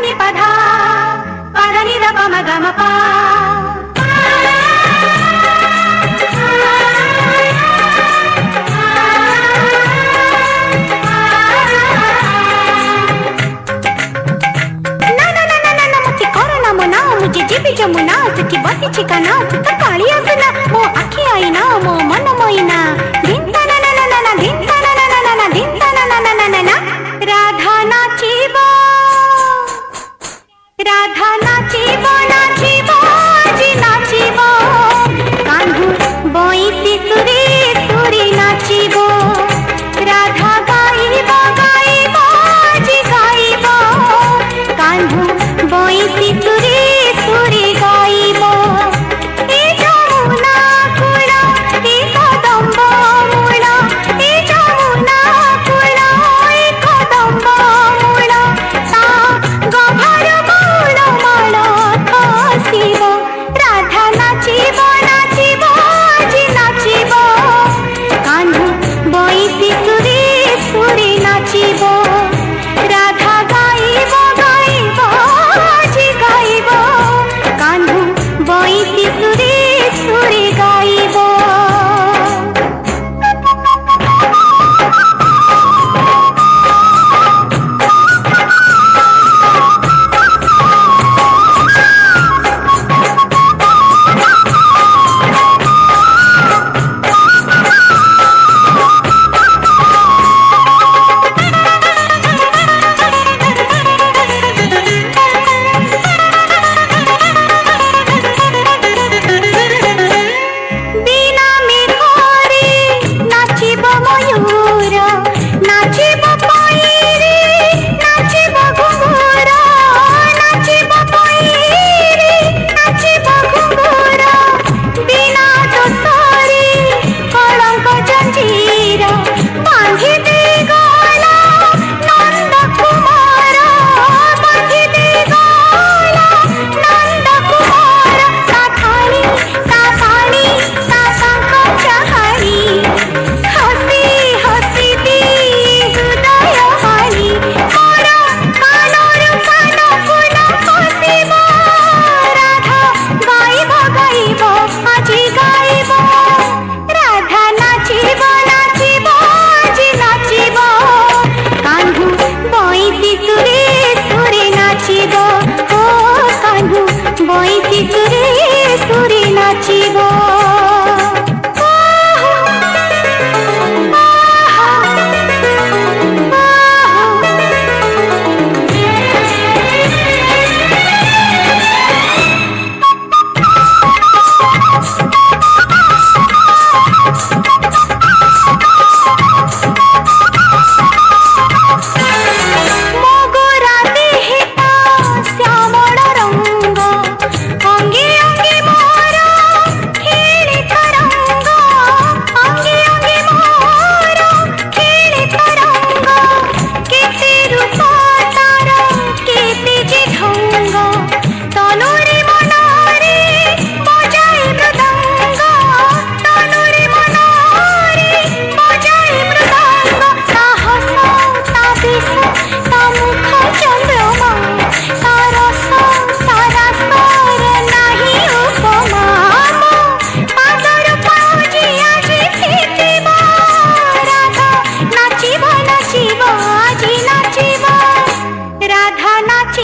ni pada ni da pa ma ga ma pa. मुझे जीवी जमुना सखी बसी चिकाना तो काली आसना मो आखी आईना मो मन मोइना दिन तना ना ना ना दिन तना ना ना ना दिन तना ना ना ना ना राधा नाचिबो राधा